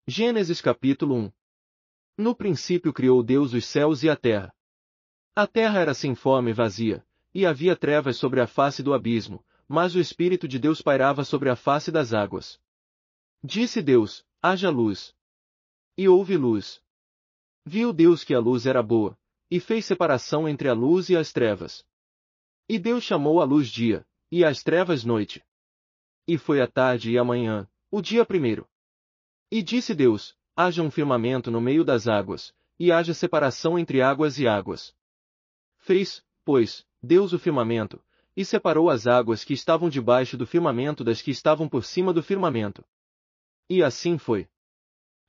Gênesis capítulo 1. No princípio criou Deus os céus e a terra. A terra era sem forma e vazia, e havia trevas sobre a face do abismo, mas o Espírito de Deus pairava sobre a face das águas. Disse Deus: haja luz. E houve luz. Viu Deus que a luz era boa, e fez separação entre a luz e as trevas. E Deus chamou a luz dia, e às trevas noite. E foi a tarde e a manhã, o dia primeiro. E disse Deus: haja um firmamento no meio das águas, e haja separação entre águas e águas. Fez, pois, Deus o firmamento, e separou as águas que estavam debaixo do firmamento das que estavam por cima do firmamento. E assim foi.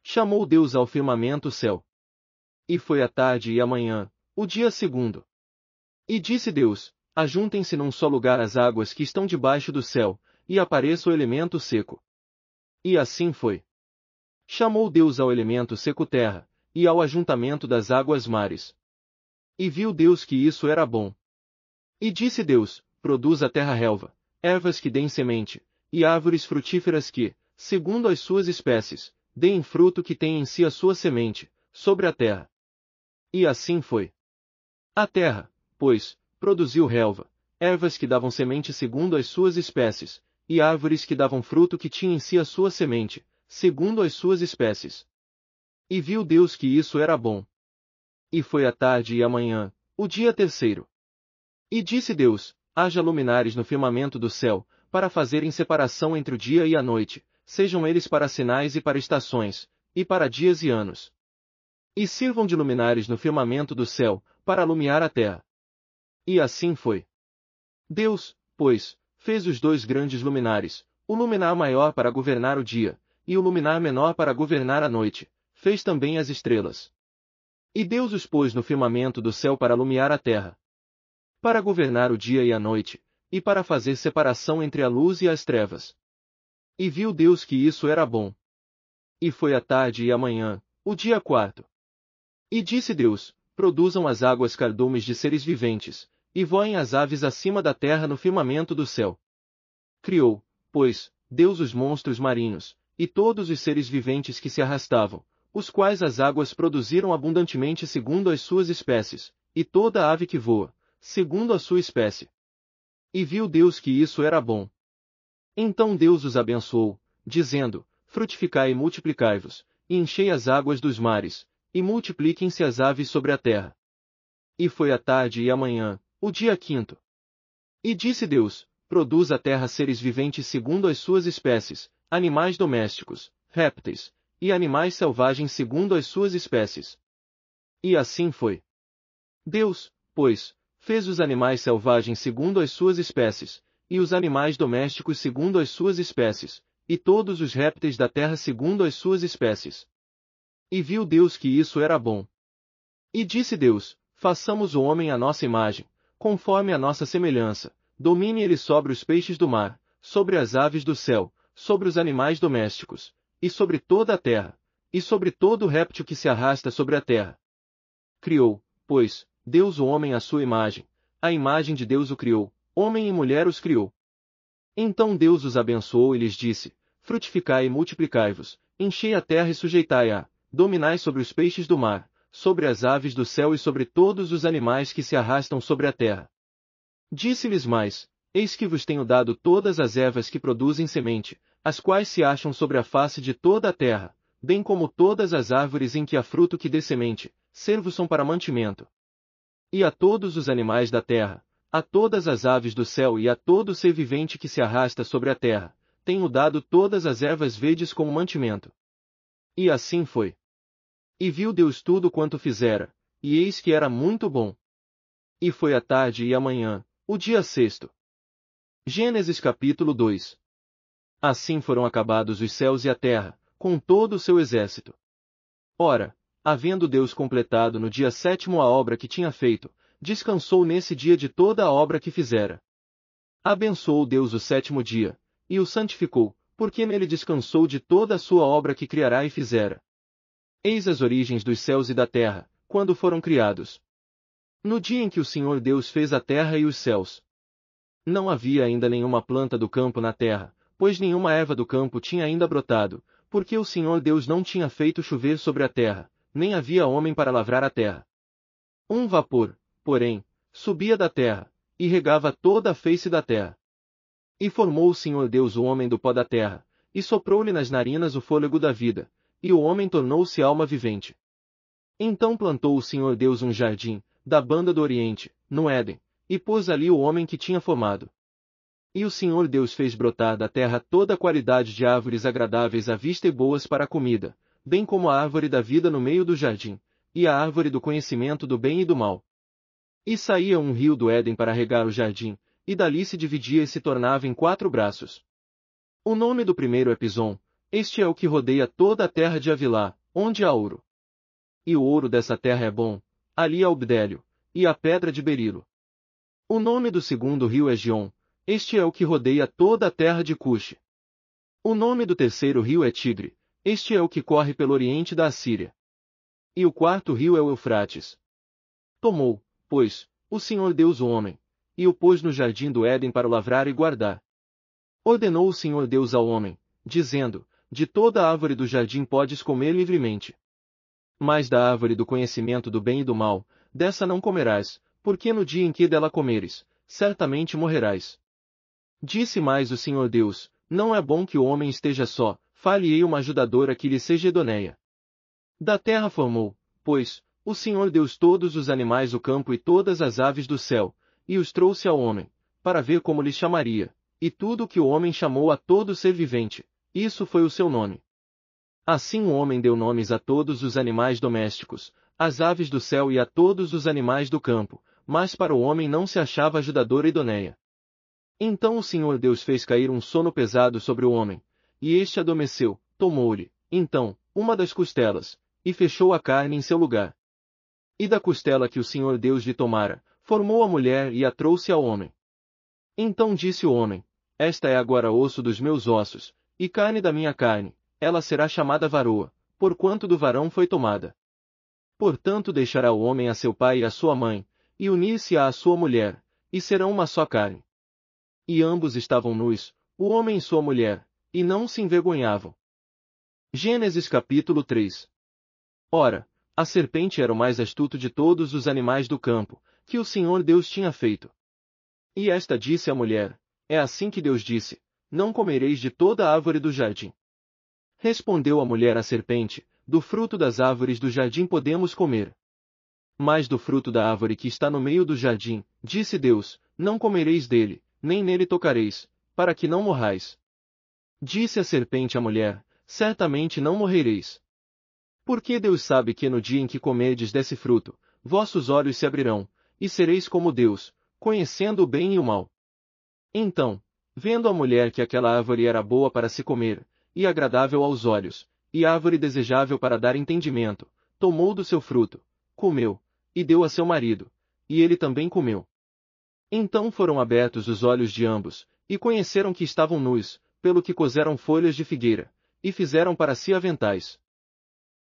Chamou Deus ao firmamento o céu. E foi a tarde e a manhã, o dia segundo. E disse Deus: ajuntem-se num só lugar as águas que estão debaixo do céu, e apareça o elemento seco. E assim foi. Chamou Deus ao elemento seco terra, e ao ajuntamento das águas mares. E viu Deus que isso era bom. E disse Deus: produz a terra relva, ervas que deem semente, e árvores frutíferas que, segundo as suas espécies, deem fruto que tem em si a sua semente, sobre a terra. E assim foi. A terra, pois, produziu relva, ervas que davam semente segundo as suas espécies, e árvores que davam fruto que tinha em si a sua semente, segundo as suas espécies. E viu Deus que isso era bom. E foi a tarde e a manhã, o dia terceiro. E disse Deus: haja luminares no firmamento do céu, para fazerem separação entre o dia e a noite, sejam eles para sinais e para estações, e para dias e anos. E sirvam de luminares no firmamento do céu, para alumiar a terra. E assim foi. Deus, pois, fez os dois grandes luminares, o luminar maior para governar o dia, e o luminar menor para governar a noite, fez também as estrelas. E Deus os pôs no firmamento do céu para alumiar a terra, para governar o dia e a noite, e para fazer separação entre a luz e as trevas. E viu Deus que isso era bom. E foi a tarde e a manhã, o dia quarto. E disse Deus: produzam as águas cardumes de seres viventes, e voem as aves acima da terra no firmamento do céu. Criou, pois, Deus os monstros marinhos, e todos os seres viventes que se arrastavam, os quais as águas produziram abundantemente segundo as suas espécies, e toda ave que voa, segundo a sua espécie. E viu Deus que isso era bom. Então Deus os abençoou, dizendo: frutificai e multiplicai-vos, e enchei as águas dos mares, e multipliquem-se as aves sobre a terra. E foi a tarde e a manhã, o dia quinto. E disse Deus: produz a terra seres viventes segundo as suas espécies, animais domésticos, répteis, e animais selvagens segundo as suas espécies. E assim foi. Deus, pois, fez os animais selvagens segundo as suas espécies, e os animais domésticos segundo as suas espécies, e todos os répteis da terra segundo as suas espécies. E viu Deus que isso era bom. E disse Deus: façamos o homem à nossa imagem, conforme a nossa semelhança, domine ele sobre os peixes do mar, sobre as aves do céu, sobre os animais domésticos, e sobre toda a terra, e sobre todo réptil que se arrasta sobre a terra. Criou, pois, Deus o homem à sua imagem, a imagem de Deus o criou, homem e mulher os criou. Então Deus os abençoou e lhes disse: frutificai e multiplicai-vos, enchei a terra e sujeitai-a, dominai sobre os peixes do mar, sobre as aves do céu e sobre todos os animais que se arrastam sobre a terra. Disse-lhes mais: eis que vos tenho dado todas as ervas que produzem semente, as quais se acham sobre a face de toda a terra, bem como todas as árvores em que há fruto que dê semente, ser-vos são para mantimento. E a todos os animais da terra, a todas as aves do céu e a todo ser vivente que se arrasta sobre a terra, tenho dado todas as ervas verdes como mantimento. E assim foi. E viu Deus tudo quanto fizera, e eis que era muito bom. E foi a tarde e a manhã, o dia sexto. Gênesis capítulo 2. Assim foram acabados os céus e a terra, com todo o seu exército. Ora, havendo Deus completado no dia sétimo a obra que tinha feito, descansou nesse dia de toda a obra que fizera. Abençoou Deus o sétimo dia, e o santificou, porque nele descansou de toda a sua obra que criará e fizera. Eis as origens dos céus e da terra, quando foram criados. No dia em que o Senhor Deus fez a terra e os céus. Não havia ainda nenhuma planta do campo na terra, pois nenhuma erva do campo tinha ainda brotado, porque o Senhor Deus não tinha feito chover sobre a terra, nem havia homem para lavrar a terra. Um vapor, porém, subia da terra, e regava toda a face da terra. E formou o Senhor Deus o homem do pó da terra, e soprou-lhe nas narinas o fôlego da vida, e o homem tornou-se alma vivente. Então plantou o Senhor Deus um jardim, da banda do Oriente, no Éden, e pôs ali o homem que tinha formado. E o Senhor Deus fez brotar da terra toda a qualidade de árvores agradáveis à vista e boas para a comida, bem como a árvore da vida no meio do jardim, e a árvore do conhecimento do bem e do mal. E saía um rio do Éden para regar o jardim, e dali se dividia e se tornava em 4 braços. O nome do primeiro é Pison, este é o que rodeia toda a terra de Havilá, onde há ouro. E o ouro dessa terra é bom, ali há o bdélio, e a pedra de berilo. O nome do segundo rio é Gion, este é o que rodeia toda a terra de Cuxi. O nome do terceiro rio é Tigre, este é o que corre pelo oriente da Assíria. E o quarto rio é o Eufrates. Tomou, pois, o Senhor Deus o homem, e o pôs no jardim do Éden para o lavrar e guardar. Ordenou o Senhor Deus ao homem, dizendo, de toda a árvore do jardim podes comer livremente. Mas da árvore do conhecimento do bem e do mal, dessa não comerás, porque no dia em que dela comeres, certamente morrerás. Disse mais o Senhor Deus, não é bom que o homem esteja só, far-lhe-ei uma ajudadora que lhe seja idônea. Da terra formou, pois, o Senhor Deus todos os animais do campo e todas as aves do céu, e os trouxe ao homem, para ver como lhe chamaria, e tudo o que o homem chamou a todo ser vivente, isso foi o seu nome. Assim o homem deu nomes a todos os animais domésticos, às aves do céu e a todos os animais do campo, mas para o homem não se achava ajudadora idônea. Então o Senhor Deus fez cair um sono pesado sobre o homem, e este adormeceu, tomou-lhe, então, uma das costelas, e fechou a carne em seu lugar. E da costela que o Senhor Deus lhe tomara, formou a mulher e a trouxe ao homem. Então disse o homem, esta é agora osso dos meus ossos, e carne da minha carne, ela será chamada varoa, porquanto do varão foi tomada. Portanto deixará o homem a seu pai e a sua mãe, e unir-se-á à sua mulher, e serão uma só carne. E ambos estavam nus, o homem e sua mulher, e não se envergonhavam. Gênesis capítulo 3. Ora, a serpente era o mais astuto de todos os animais do campo, que o Senhor Deus tinha feito. E esta disse à mulher, é assim que Deus disse, não comereis de toda a árvore do jardim. Respondeu a mulher à serpente, do fruto das árvores do jardim podemos comer. Mas do fruto da árvore que está no meio do jardim, disse Deus, não comereis dele, nem nele tocareis, para que não morrais. Disse a serpente à mulher, certamente não morrereis. Porque Deus sabe que no dia em que comerdes desse fruto, vossos olhos se abrirão, e sereis como Deus, conhecendo o bem e o mal. Então, vendo a mulher que aquela árvore era boa para se comer, e agradável aos olhos, e árvore desejável para dar entendimento, tomou do seu fruto, comeu, e deu a seu marido, e ele também comeu. Então foram abertos os olhos de ambos, e conheceram que estavam nus, pelo que coseram folhas de figueira, e fizeram para si aventais.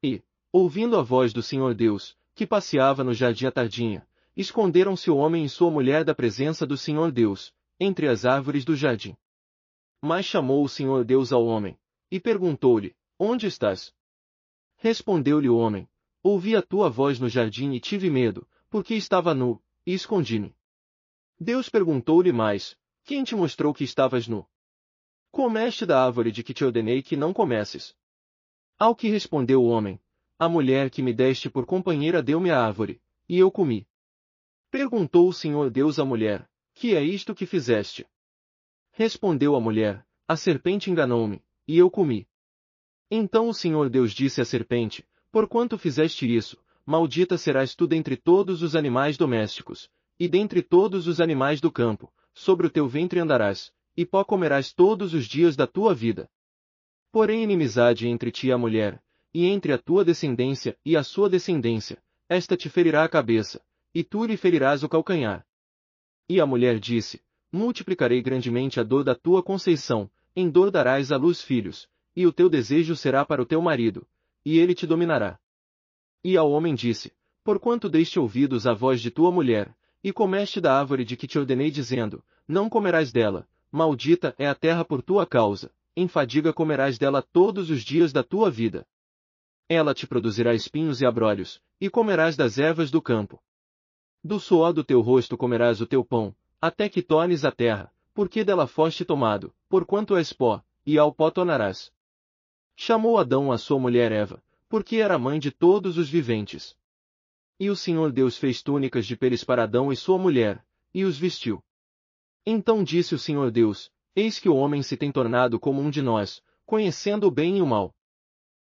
E, ouvindo a voz do Senhor Deus, que passeava no jardim à tardinha, esconderam-se o homem e sua mulher da presença do Senhor Deus, entre as árvores do jardim. Mas chamou o Senhor Deus ao homem, e perguntou-lhe, onde estás? Respondeu-lhe o homem, ouvi a tua voz no jardim e tive medo, porque estava nu, e escondi-me. Deus perguntou-lhe mais, quem te mostrou que estavas nu? Comeste da árvore de que te ordenei que não comesses. Ao que respondeu o homem, a mulher que me deste por companheira deu-me a árvore, e eu comi. Perguntou o Senhor Deus à mulher, que é isto que fizeste? Respondeu a mulher, a serpente enganou-me, e eu comi. Então o Senhor Deus disse à serpente, porquanto fizeste isso, maldita serás tu dentre todos os animais domésticos, e dentre todos os animais do campo, sobre o teu ventre andarás, e pó comerás todos os dias da tua vida. Porém inimizade entre ti e a mulher, e entre a tua descendência e a sua descendência, esta te ferirá a cabeça, e tu lhe ferirás o calcanhar. E a mulher disse, multiplicarei grandemente a dor da tua conceição, em dor darás à luz filhos, e o teu desejo será para o teu marido, e ele te dominará. E ao homem disse, porquanto deste ouvidos à voz de tua mulher, e comeste da árvore de que te ordenei dizendo, não comerás dela, maldita é a terra por tua causa, em fadiga comerás dela todos os dias da tua vida. Ela te produzirá espinhos e abrolhos, e comerás das ervas do campo. Do suor do teu rosto comerás o teu pão, até que tornes a terra, porque dela foste tomado, porquanto és pó, e ao pó tornarás. Chamou Adão a sua mulher Eva, porque era mãe de todos os viventes. E o Senhor Deus fez túnicas de peles para Adão e sua mulher, e os vestiu. Então disse o Senhor Deus: Eis que o homem se tem tornado como um de nós, conhecendo o bem e o mal.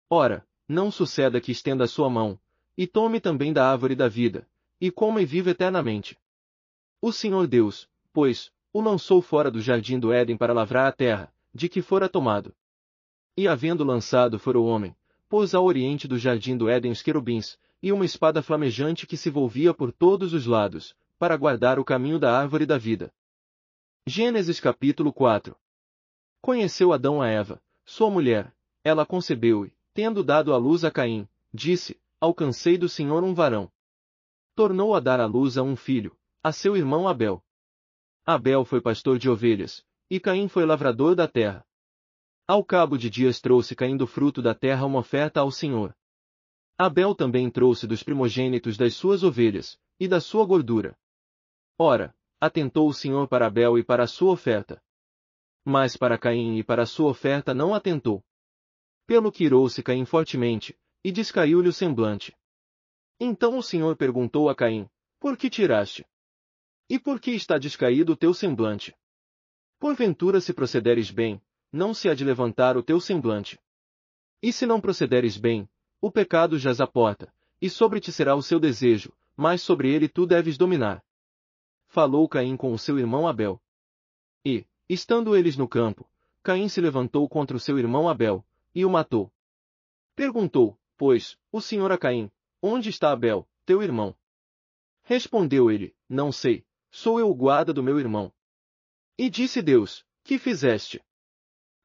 Ora, não suceda que estenda a sua mão, e tome também da árvore da vida, e coma e viva eternamente. O Senhor Deus, pois, o lançou fora do jardim do Éden para lavrar a terra, de que fora tomado. E havendo lançado fora o homem, pôs ao oriente do jardim do Éden os querubins, e uma espada flamejante que se volvia por todos os lados, para guardar o caminho da árvore da vida. Gênesis capítulo 4. Conheceu Adão a Eva, sua mulher, ela concebeu e, tendo dado à luz a Caim, disse: Alcancei do Senhor um varão. Tornou a dar à luz a um filho, a seu irmão Abel. Abel foi pastor de ovelhas, e Caim foi lavrador da terra. Ao cabo de dias trouxe Caim do fruto da terra uma oferta ao Senhor. Abel também trouxe dos primogênitos das suas ovelhas, e da sua gordura. Ora, atentou o Senhor para Abel e para a sua oferta. Mas para Caim e para a sua oferta não atentou. Pelo que irou-se Caim fortemente, e descaiu-lhe o semblante. Então o Senhor perguntou a Caim: Por que tiraste? E por que está descaído o teu semblante? Porventura se procederes bem, não se há de levantar o teu semblante. E se não procederes bem, o pecado jaz à porta, e sobre ti será o seu desejo, mas sobre ele tu deves dominar. Falou Caim com o seu irmão Abel. E, estando eles no campo, Caim se levantou contra o seu irmão Abel, e o matou. Perguntou, pois, o Senhor a Caim: Onde está Abel, teu irmão? Respondeu ele: Não sei, sou eu o guarda do meu irmão. E disse Deus: Que fizeste?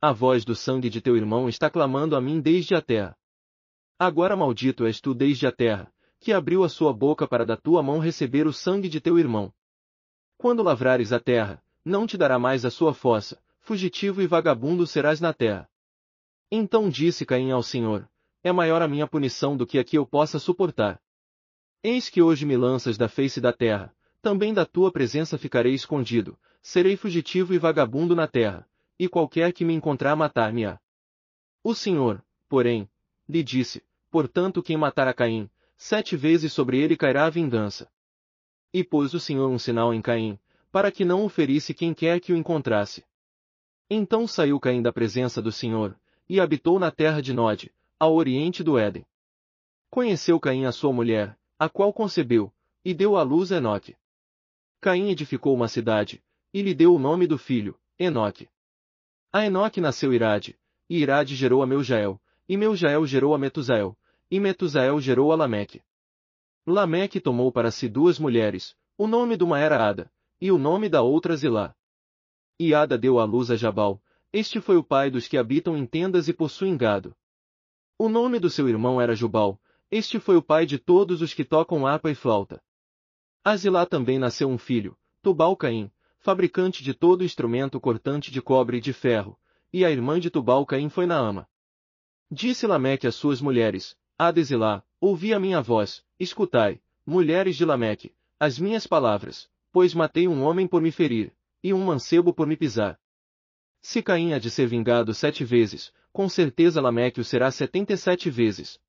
A voz do sangue de teu irmão está clamando a mim desde a terra. Agora maldito és tu desde a terra, que abriu a sua boca para da tua mão receber o sangue de teu irmão. Quando lavrares a terra, não te dará mais a sua fossa, fugitivo e vagabundo serás na terra. Então disse Caim ao Senhor: É maior a minha punição do que a que eu possa suportar. Eis que hoje me lanças da face da terra, também da tua presença ficarei escondido, serei fugitivo e vagabundo na terra, e qualquer que me encontrar matar-me-á. O Senhor, porém, lhe disse: Portanto quem matar a Caim, 7 vezes sobre ele cairá a vingança. E pôs o Senhor um sinal em Caim, para que não o ferisse quem quer que o encontrasse. Então saiu Caim da presença do Senhor, e habitou na terra de Nod, ao oriente do Éden. Conheceu Caim a sua mulher, a qual concebeu, e deu à luz Enoque. Caim edificou uma cidade, e lhe deu o nome do filho, Enoque. A Enoque nasceu Irade, e Irade gerou a Meujael, e Meujael gerou a Metusael, e Metusael gerou a Lameque. Lameque tomou para si 2 mulheres, o nome de uma era Ada, e o nome da outra Zilá. E Ada deu à luz a Jabal, este foi o pai dos que habitam em tendas e possuem gado. O nome do seu irmão era Jubal, este foi o pai de todos os que tocam harpa e flauta. A Zilá também nasceu um filho, Tubal-Caim, fabricante de todo instrumento cortante de cobre e de ferro, e a irmã de Tubal-Caim foi Naama. Disse Lameque às suas mulheres: Ada e Zilá, ouvi a minha voz, escutai, mulheres de Lameque, as minhas palavras, pois matei um homem por me ferir, e um mancebo por me pisar. Se Caim há de ser vingado 7 vezes, com certeza Lameque o será 77 vezes.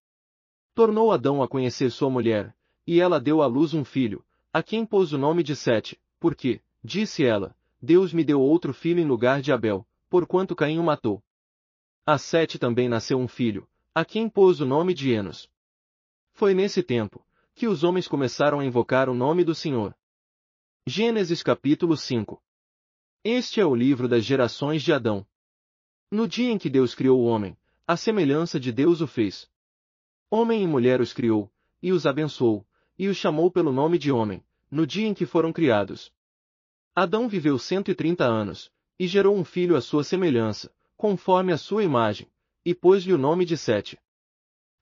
Tornou Adão a conhecer sua mulher, e ela deu à luz um filho, a quem pôs o nome de Sete, porque, disse ela, Deus me deu outro filho em lugar de Abel, porquanto Caim o matou. A Sete também nasceu um filho, a quem pôs o nome de Enos. Foi nesse tempo, que os homens começaram a invocar o nome do Senhor. Gênesis capítulo 5. Este é o livro das gerações de Adão. No dia em que Deus criou o homem, à semelhança de Deus o fez. Homem e mulher os criou, e os abençoou, e os chamou pelo nome de homem, no dia em que foram criados. Adão viveu 130 anos, e gerou um filho à sua semelhança, conforme a sua imagem, e pôs-lhe o nome de Sete.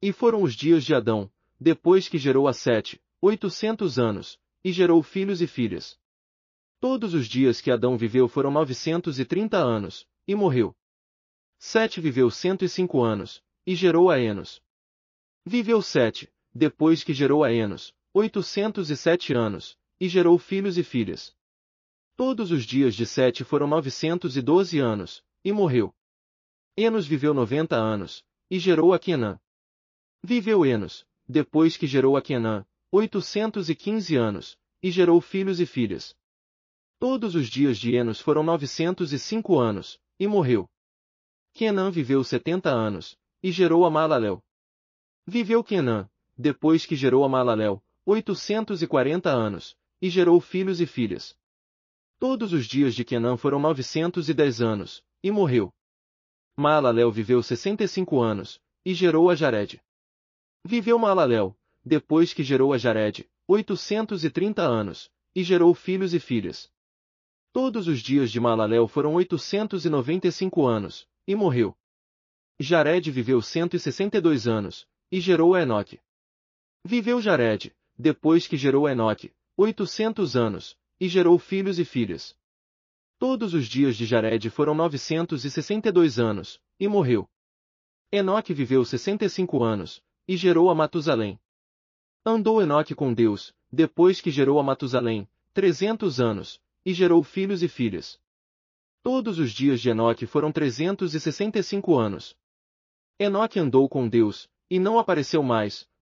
E foram os dias de Adão, depois que gerou a Sete, 800 anos, e gerou filhos e filhas. Todos os dias que Adão viveu foram 930 anos, e morreu. Sete viveu 105 anos, e gerou a Enos. Viveu Sete, depois que gerou a Enos, 807 anos, e gerou filhos e filhas. Todos os dias de Sete foram 912 anos, e morreu. Enos viveu 90 anos, e gerou a Quenã. Viveu Enos, depois que gerou a Quenã, 815 anos, e gerou filhos e filhas. Todos os dias de Enos foram 905 anos, e morreu. Quenã viveu 70 anos, e gerou a Maalalel. Viveu Quenã, depois que gerou a Maalalel, 840 anos, e gerou filhos e filhas. Todos os dias de Quenã foram 910 anos, e morreu. Maalalel viveu 65 anos, e gerou a Jared. Viveu Maalalel, depois que gerou a Jared, 830 anos, e gerou filhos e filhas. Todos os dias de Maalalel foram 895 anos, e morreu. Jared viveu 162 anos, e gerou a Enoque. Viveu Jared, depois que gerou a Enoque, 800 anos, e gerou filhos e filhas. Todos os dias de Jared foram 962 anos, e morreu. Enoque viveu 65 anos, e gerou a Matusalém. Andou Enoque com Deus, depois que gerou a Matusalém, 300 anos, e gerou filhos e filhas. Todos os dias de Enoque foram 365 anos. Enoque andou com Deus, e não apareceu mais,